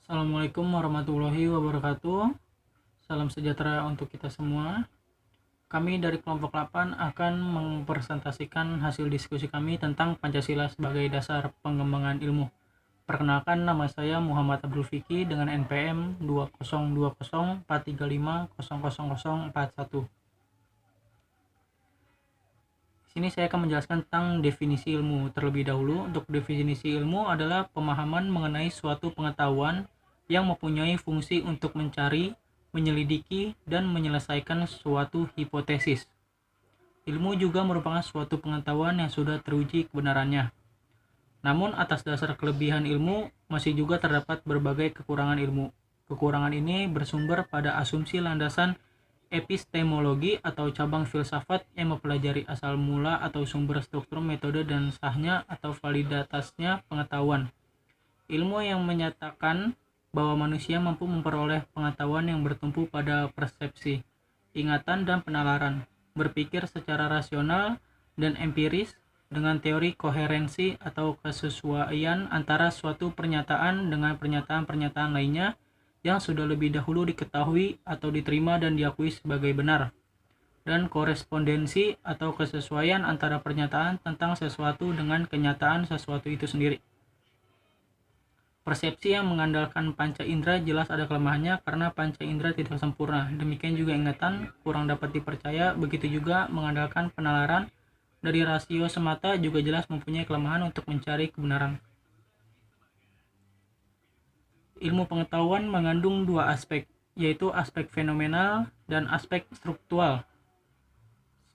Assalamualaikum warahmatullahi wabarakatuh. Salam sejahtera untuk kita semua. Kami dari kelompok 8 akan mempresentasikan hasil diskusi kami tentang Pancasila sebagai dasar pengembangan ilmu. Perkenalkan, nama saya Muhammad Abdul Fikri dengan NPM 202043500041. Di sini saya akan menjelaskan tentang definisi ilmu. Terlebih dahulu, untuk definisi ilmu adalah pemahaman mengenai suatu pengetahuan yang mempunyai fungsi untuk mencari, menyelidiki, dan menyelesaikan suatu hipotesis. Ilmu juga merupakan suatu pengetahuan yang sudah teruji kebenarannya. Namun atas dasar kelebihan ilmu, masih juga terdapat berbagai kekurangan ilmu. Kekurangan ini bersumber pada asumsi landasan epistemologi atau cabang filsafat yang mempelajari asal mula atau sumber struktur metode dan sahnya atau validitasnya pengetahuan. Ilmu yang menyatakan bahwa manusia mampu memperoleh pengetahuan yang bertumpu pada persepsi, ingatan, dan penalaran, berpikir secara rasional dan empiris dengan teori koherensi atau kesesuaian antara suatu pernyataan dengan pernyataan-pernyataan lainnya yang sudah lebih dahulu diketahui atau diterima dan diakui sebagai benar, dan korespondensi atau kesesuaian antara pernyataan tentang sesuatu dengan kenyataan sesuatu itu sendiri. Persepsi yang mengandalkan panca indera jelas ada kelemahannya karena panca indera tidak sempurna. Demikian juga ingatan kurang dapat dipercaya. Begitu juga mengandalkan penalaran dari rasio semata juga jelas mempunyai kelemahan untuk mencari kebenaran. Ilmu pengetahuan mengandung dua aspek, yaitu aspek fenomenal dan aspek struktural.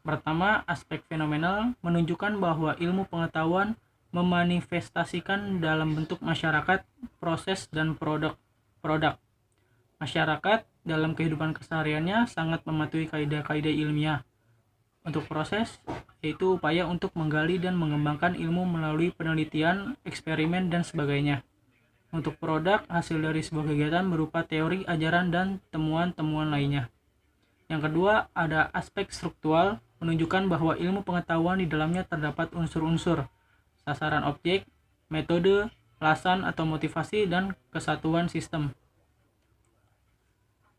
Pertama, aspek fenomenal menunjukkan bahwa ilmu pengetahuan memanifestasikan dalam bentuk masyarakat, proses, dan produk. Masyarakat dalam kehidupan kesehariannya sangat mematuhi kaidah-kaidah ilmiah. Untuk proses, yaitu upaya untuk menggali dan mengembangkan ilmu melalui penelitian, eksperimen, dan sebagainya. Untuk produk, hasil dari sebuah kegiatan berupa teori, ajaran, dan temuan-temuan lainnya. Yang kedua, ada aspek struktural, menunjukkan bahwa ilmu pengetahuan di dalamnya terdapat unsur-unsur sasaran objek, metode, alasan atau motivasi, dan kesatuan sistem.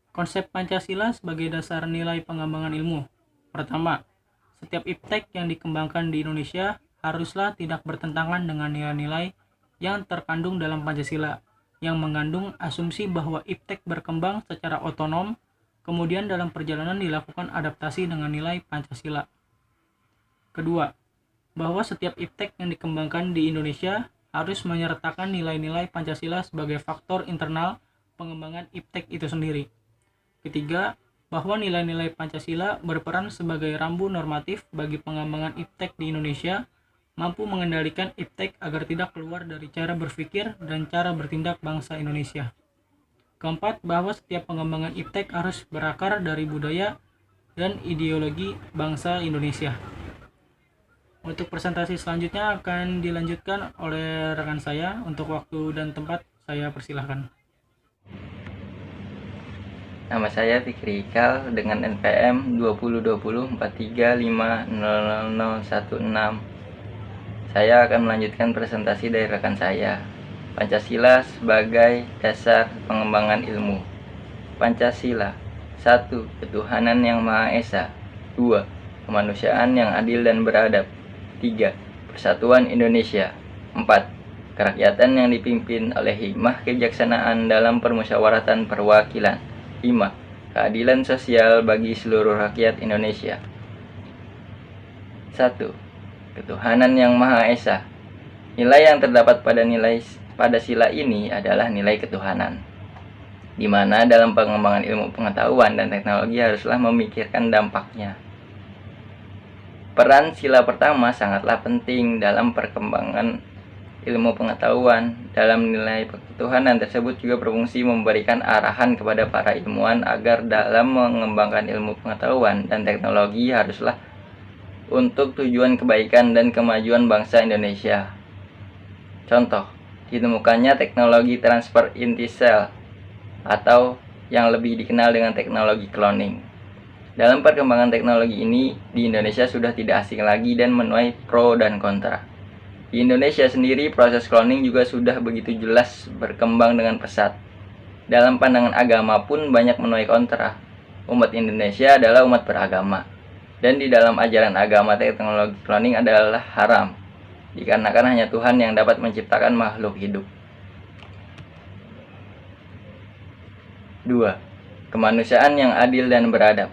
Konsep Pancasila sebagai dasar nilai pengembangan ilmu. Pertama, setiap iptek yang dikembangkan di Indonesia haruslah tidak bertentangan dengan nilai-nilai yang terkandung dalam Pancasila, yang mengandung asumsi bahwa iptek berkembang secara otonom, kemudian dalam perjalanan dilakukan adaptasi dengan nilai Pancasila. Kedua, bahwa setiap iptek yang dikembangkan di Indonesia harus menyertakan nilai-nilai Pancasila sebagai faktor internal pengembangan iptek itu sendiri. Ketiga, bahwa nilai-nilai Pancasila berperan sebagai rambu normatif bagi pengembangan iptek di Indonesia, mampu mengendalikan iptek agar tidak keluar dari cara berpikir dan cara bertindak bangsa Indonesia. Keempat, bahwa setiap pengembangan iptek harus berakar dari budaya dan ideologi bangsa Indonesia. Untuk presentasi selanjutnya akan dilanjutkan oleh rekan saya. Untuk waktu dan tempat saya persilahkan. Nama saya Fikri Ikal dengan NPM 202043500016. Saya akan melanjutkan presentasi dari rekan saya. Pancasila sebagai dasar pengembangan ilmu. Pancasila. 1. Ketuhanan yang Maha Esa. 2. Kemanusiaan yang adil dan beradab. 3. Persatuan Indonesia. 4. Kerakyatan yang dipimpin oleh hikmah kebijaksanaan dalam permusyawaratan perwakilan. 5. Keadilan sosial bagi seluruh rakyat Indonesia. 1. Ketuhanan yang Maha Esa. Nilai yang terdapat pada sila ini adalah nilai ketuhanan, di mana dalam pengembangan ilmu pengetahuan dan teknologi haruslah memikirkan dampaknya. Peran sila pertama sangatlah penting dalam perkembangan ilmu pengetahuan. Dalam nilai ketuhanan tersebut juga berfungsi memberikan arahan kepada para ilmuwan agar dalam mengembangkan ilmu pengetahuan dan teknologi haruslah untuk tujuan kebaikan dan kemajuan bangsa Indonesia. Contoh, ditemukannya teknologi transfer inti sel atau yang lebih dikenal dengan teknologi cloning. Dalam perkembangan teknologi ini, di Indonesia sudah tidak asing lagi dan menuai pro dan kontra. Di Indonesia sendiri, proses cloning juga sudah begitu jelas berkembang dengan pesat. Dalam pandangan agama pun banyak menuai kontra. Umat Indonesia adalah umat beragama. Dan di dalam ajaran agama teknologi cloning adalah haram, dikarenakan hanya Tuhan yang dapat menciptakan makhluk hidup. 2. Kemanusiaan yang adil dan beradab.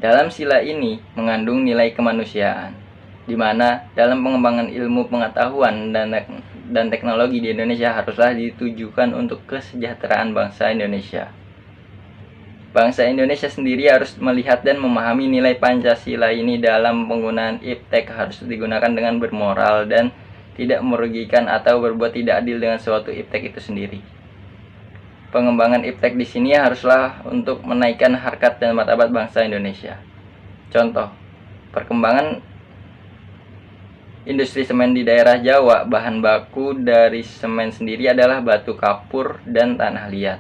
Dalam sila ini mengandung nilai kemanusiaan, di mana dalam pengembangan ilmu pengetahuan dan teknologi di Indonesia haruslah ditujukan untuk kesejahteraan bangsa Indonesia. Bangsa Indonesia sendiri harus melihat dan memahami nilai Pancasila ini dalam penggunaan iptek harus digunakan dengan bermoral dan tidak merugikan atau berbuat tidak adil dengan suatu iptek itu sendiri. Pengembangan iptek di sini haruslah untuk menaikkan harkat dan martabat bangsa Indonesia. Contoh, perkembangan industri semen di daerah Jawa, bahan baku dari semen sendiri adalah batu kapur dan tanah liat.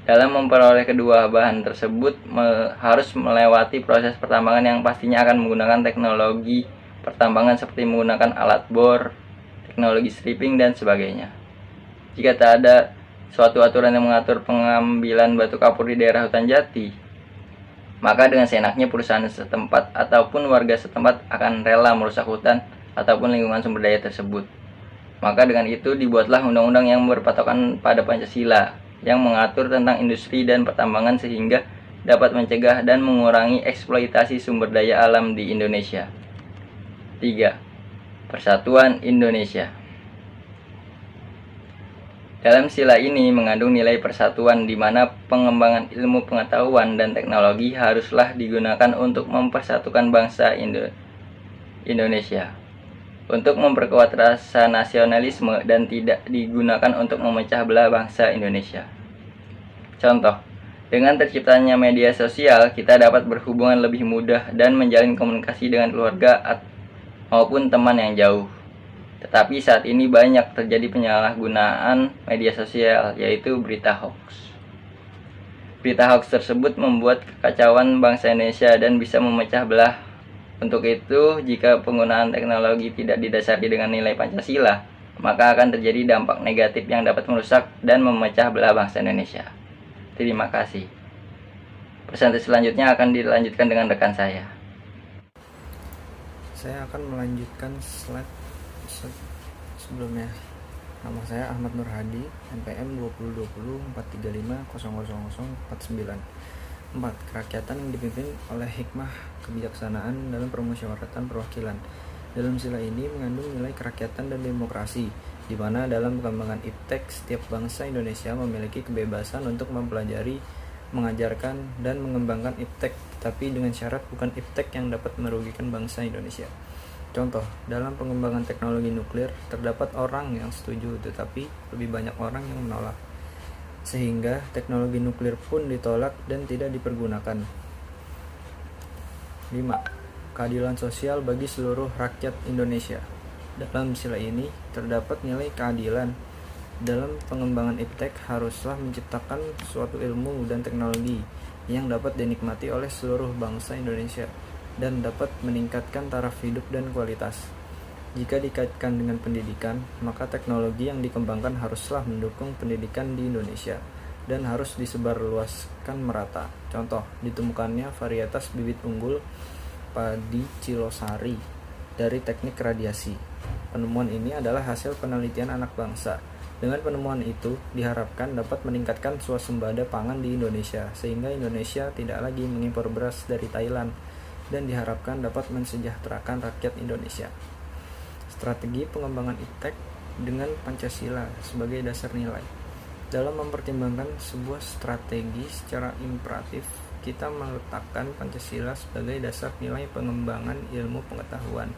Dalam memperoleh kedua bahan tersebut harus melewati proses pertambangan yang pastinya akan menggunakan teknologi pertambangan seperti menggunakan alat bor, teknologi stripping, dan sebagainya. Jika tak ada suatu aturan yang mengatur pengambilan batu kapur di daerah hutan jati, maka dengan seenaknya perusahaan setempat ataupun warga setempat akan rela merusak hutan ataupun lingkungan sumber daya tersebut. Maka dengan itu dibuatlah undang-undang yang berpatokan pada Pancasila yang mengatur tentang industri dan pertambangan sehingga dapat mencegah dan mengurangi eksploitasi sumber daya alam di Indonesia. 3. Persatuan Indonesia. Dalam sila ini mengandung nilai persatuan di mana pengembangan ilmu pengetahuan dan teknologi haruslah digunakan untuk mempersatukan bangsa Indonesia, untuk memperkuat rasa nasionalisme dan tidak digunakan untuk memecah belah bangsa Indonesia. Contoh, dengan terciptanya media sosial, kita dapat berhubungan lebih mudah dan menjalin komunikasi dengan keluarga maupun teman yang jauh. Tetapi saat ini banyak terjadi penyalahgunaan media sosial, yaitu berita hoax. Berita hoax tersebut membuat kekacauan bangsa Indonesia dan bisa memecah belah. Untuk itu, jika penggunaan teknologi tidak didasari dengan nilai Pancasila, maka akan terjadi dampak negatif yang dapat merusak dan memecah belah bangsa Indonesia. Terima kasih. Presentasi selanjutnya akan dilanjutkan dengan rekan saya. Saya akan melanjutkan slide sebelumnya. Nama saya Ahmad Nur Hadi, NPM 2020-435-00049. 4. Kerakyatan yang dipimpin oleh hikmah kebijaksanaan dalam permusyawaratan perwakilan. Dalam sila ini mengandung nilai kerakyatan dan demokrasi, di mana dalam pengembangan iptek setiap bangsa Indonesia memiliki kebebasan untuk mempelajari, mengajarkan, dan mengembangkan iptek, tapi dengan syarat bukan iptek yang dapat merugikan bangsa Indonesia. Contoh, dalam pengembangan teknologi nuklir, terdapat orang yang setuju tetapi lebih banyak orang yang menolak, sehingga teknologi nuklir pun ditolak dan tidak dipergunakan. 5. Keadilan sosial bagi seluruh rakyat Indonesia. Dalam sila ini, terdapat nilai keadilan. Dalam pengembangan iptek haruslah menciptakan suatu ilmu dan teknologi yang dapat dinikmati oleh seluruh bangsa Indonesia dan dapat meningkatkan taraf hidup dan kualitas. Jika dikaitkan dengan pendidikan, maka teknologi yang dikembangkan haruslah mendukung pendidikan di Indonesia dan harus disebarluaskan merata. Contoh, ditemukannya varietas bibit unggul padi Cilosari dari teknik radiasi. Penemuan ini adalah hasil penelitian anak bangsa. Dengan penemuan itu, diharapkan dapat meningkatkan swasembada pangan di Indonesia, sehingga Indonesia tidak lagi mengimpor beras dari Thailand, dan diharapkan dapat mensejahterakan rakyat Indonesia. Strategi pengembangan iptek dengan Pancasila sebagai dasar nilai. Dalam mempertimbangkan sebuah strategi secara imperatif, kita meletakkan Pancasila sebagai dasar nilai pengembangan ilmu pengetahuan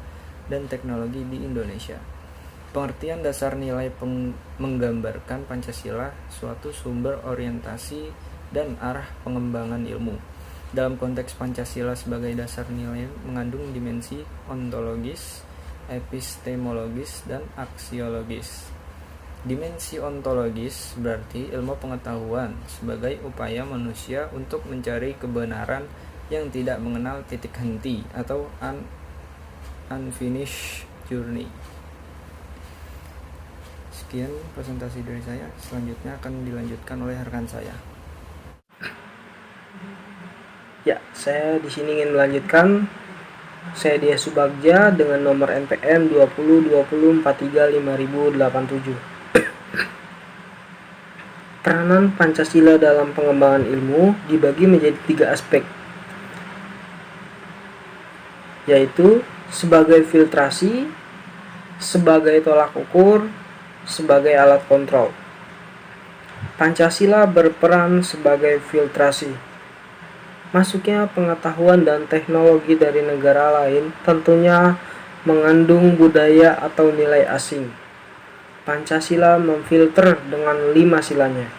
dan teknologi di Indonesia. Pengertian dasar nilai menggambarkan Pancasila suatu sumber orientasi dan arah pengembangan ilmu. Dalam konteks Pancasila sebagai dasar nilai mengandung dimensi ontologis, epistemologis, dan aksiologis. Dimensi ontologis berarti ilmu pengetahuan sebagai upaya manusia untuk mencari kebenaran yang tidak mengenal titik henti atau unfinished journey. sekian presentasi dari saya. Selanjutnya akan dilanjutkan oleh rekan saya. Ya, saya di sini ingin melanjutkan. Saya Dia Subagja dengan nomor NPM 2020435087. Peranan Pancasila dalam pengembangan ilmu dibagi menjadi 3 aspek, yaitu sebagai filtrasi, sebagai tolak ukur, sebagai alat kontrol. Pancasila berperan sebagai filtrasi. Masuknya pengetahuan dan teknologi dari negara lain tentunya mengandung budaya atau nilai asing. Pancasila memfilter dengan 5 silanya,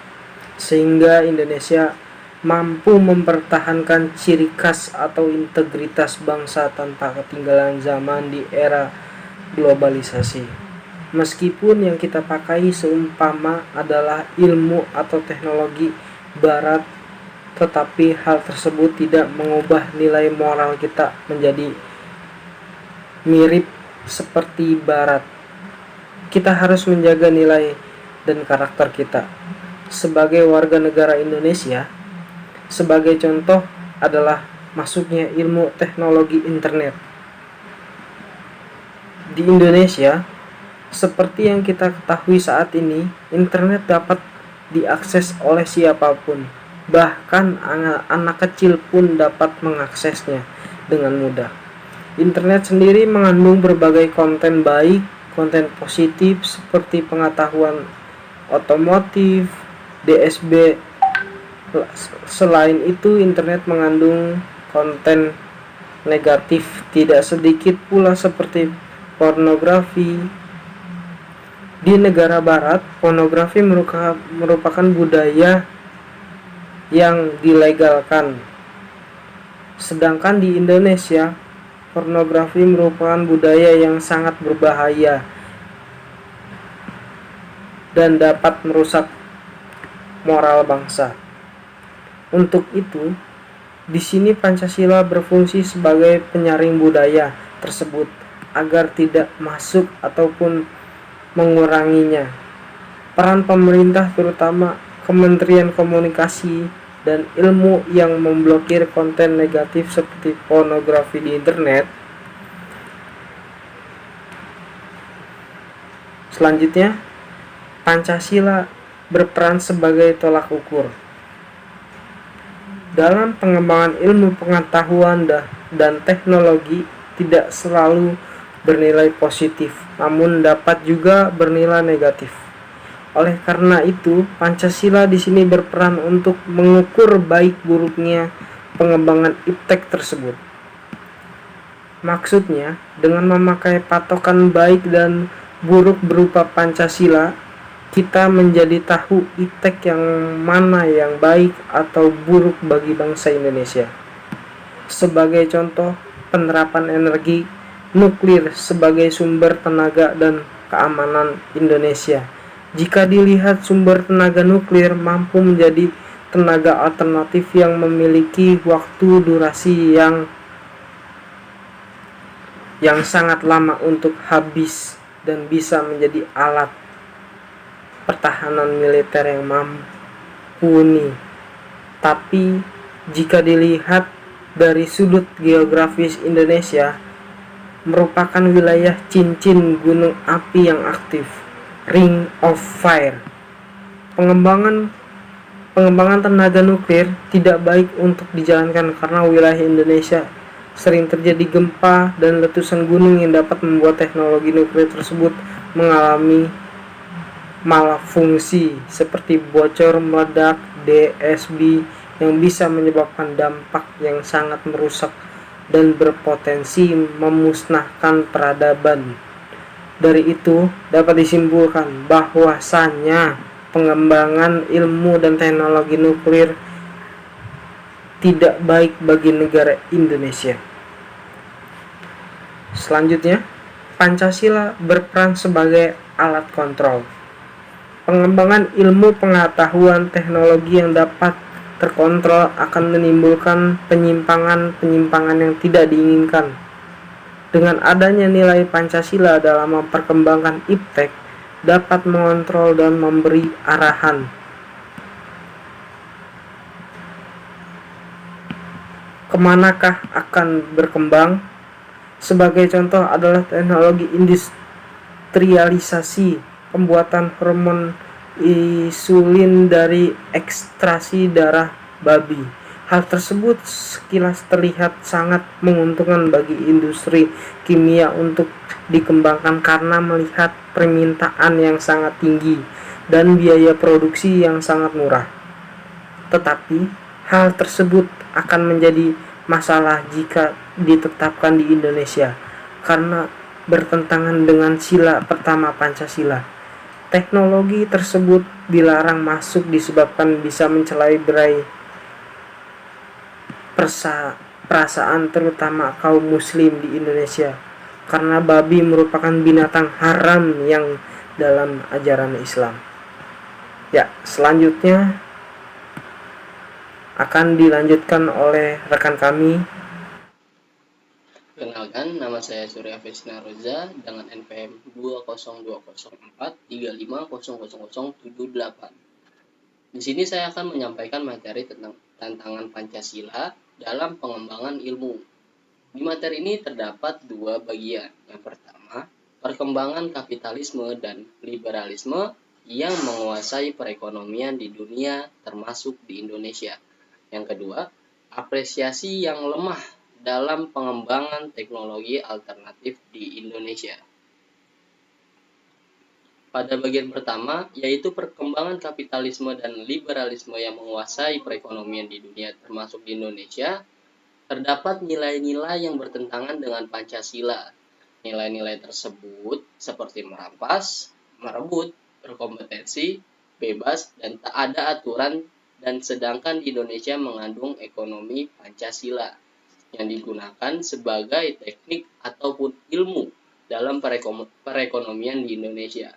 sehingga Indonesia mampu mempertahankan ciri khas atau integritas bangsa tanpa ketinggalan zaman di era globalisasi. Meskipun yang kita pakai seumpama adalah ilmu atau teknologi Barat, tetapi hal tersebut tidak mengubah nilai moral kita menjadi mirip seperti Barat. Kita harus menjaga nilai dan karakter kita sebagai warga negara Indonesia. Sebagai contoh adalah masuknya ilmu teknologi internet. Di Indonesia, seperti yang kita ketahui saat ini, internet dapat diakses oleh siapapun. Bahkan anak kecil pun dapat mengaksesnya dengan mudah. Internet sendiri mengandung berbagai konten baik, konten positif seperti pengetahuan otomotif, DSB. Selain itu, internet mengandung konten negatif tidak sedikit pula seperti pornografi. Di negara barat, pornografi merupakan budaya yang dilegalkan. Sedangkan di Indonesia, pornografi merupakan budaya yang sangat berbahaya dan dapat merusak moral bangsa. Untuk itu, di sini Pancasila berfungsi sebagai penyaring budaya tersebut agar tidak masuk ataupun menguranginya. Peran pemerintah, terutama Kementerian Komunikasi dan Ilmu, yang memblokir konten negatif seperti pornografi di internet. Selanjutnya, Pancasila berperan sebagai tolak ukur. Dalam pengembangan ilmu pengetahuan dan teknologi tidak selalu bernilai positif, namun dapat juga bernilai negatif. Oleh karena itu, Pancasila di sini berperan untuk mengukur baik buruknya pengembangan iptek tersebut. Maksudnya, dengan memakai patokan baik dan buruk berupa Pancasila, kita menjadi tahu iptek yang mana yang baik atau buruk bagi bangsa Indonesia. Sebagai contoh, penerapan energi nuklir sebagai sumber tenaga dan keamanan Indonesia. Jika dilihat, sumber tenaga nuklir mampu menjadi tenaga alternatif yang memiliki waktu durasi yang sangat lama untuk habis dan bisa menjadi alat pertahanan militer yang mumpuni. Tapi jika dilihat dari sudut geografis, Indonesia merupakan wilayah cincin gunung api yang aktif, Ring of Fire. Pengembangan tenaga nuklir tidak baik untuk dijalankan karena wilayah Indonesia sering terjadi gempa dan letusan gunung yang dapat membuat teknologi nuklir tersebut mengalami malfungsi seperti bocor, meledak, DSB yang bisa menyebabkan dampak yang sangat merusak dan berpotensi memusnahkan peradaban. Dari itu dapat disimpulkan bahwasannya pengembangan ilmu dan teknologi nuklir tidak baik bagi negara Indonesia. Selanjutnya, Pancasila berperan sebagai alat kontrol. Pengembangan ilmu pengetahuan teknologi yang dapat terkontrol akan menimbulkan penyimpangan yang tidak diinginkan. Dengan adanya nilai Pancasila dalam memperkembangkan iptek, dapat mengontrol dan memberi arahan. Kemanakah akan berkembang? Sebagai contoh adalah teknologi industrialisasi, pembuatan hormon insulin dari ekstraksi darah babi. Hal tersebut sekilas terlihat sangat menguntungkan bagi industri kimia untuk dikembangkan karena melihat permintaan yang sangat tinggi dan biaya produksi yang sangat murah. Tetapi hal tersebut akan menjadi masalah jika ditetapkan di Indonesia karena bertentangan dengan sila pertama Pancasila. Teknologi tersebut dilarang masuk disebabkan bisa mencederai perasaan terutama kaum muslim di Indonesia karena babi merupakan binatang haram yang dalam ajaran Islam. Ya, selanjutnya akan dilanjutkan oleh rekan kami. Perkenalkan, nama saya Surya Vesna Roza dengan NPM 2020435000078. Di sini saya akan menyampaikan materi tentang tantangan Pancasila dalam pengembangan ilmu. Di materi ini terdapat dua bagian. Yang pertama, perkembangan kapitalisme dan liberalisme yang menguasai perekonomian di dunia termasuk di Indonesia. Yang kedua, apresiasi yang lemah dalam pengembangan teknologi alternatif di Indonesia. Pada bagian pertama, yaitu perkembangan kapitalisme dan liberalisme yang menguasai perekonomian di dunia termasuk di Indonesia, terdapat nilai-nilai yang bertentangan dengan Pancasila. Nilai-nilai tersebut seperti merampas, merebut, berkompetensi, bebas, dan tak ada aturan, dan sedangkan di Indonesia mengandung ekonomi Pancasila yang digunakan sebagai teknik ataupun ilmu dalam perekonomian di Indonesia.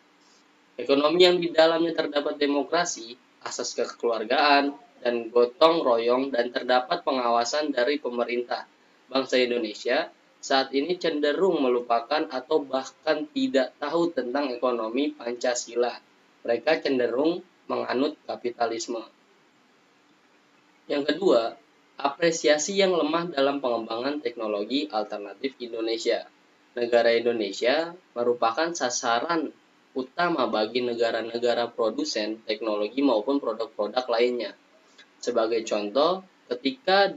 Ekonomi yang di dalamnya terdapat demokrasi, asas kekeluargaan, dan gotong royong dan terdapat pengawasan dari pemerintah. Bangsa Indonesia saat ini cenderung melupakan atau bahkan tidak tahu tentang ekonomi Pancasila. Mereka cenderung menganut kapitalisme. Yang kedua, apresiasi yang lemah dalam pengembangan teknologi alternatif Indonesia. Negara Indonesia merupakan sasaran utama bagi negara-negara produsen teknologi maupun produk-produk lainnya. Sebagai contoh, ketika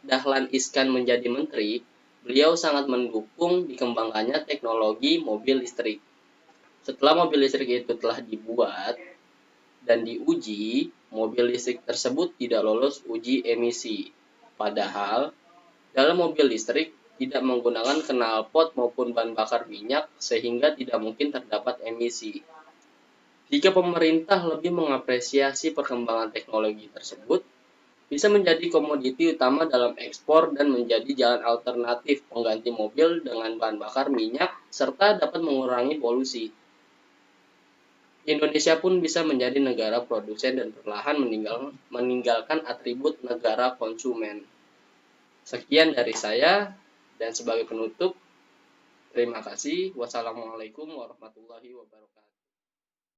Dahlan Iskan menjadi menteri, beliau sangat mendukung dikembangkannya teknologi mobil listrik. Setelah mobil listrik itu telah dibuat dan diuji, mobil listrik tersebut tidak lolos uji emisi. Padahal, dalam mobil listrik tidak menggunakan knalpot maupun bahan bakar minyak sehingga tidak mungkin terdapat emisi. Jika pemerintah lebih mengapresiasi perkembangan teknologi tersebut, bisa menjadi komoditi utama dalam ekspor dan menjadi jalan alternatif pengganti mobil dengan bahan bakar minyak serta dapat mengurangi polusi. Indonesia pun bisa menjadi negara produsen dan perlahan meninggalkan atribut negara konsumen. Sekian dari saya. Dan sebagai penutup, terima kasih. Wassalamualaikum warahmatullahi wabarakatuh.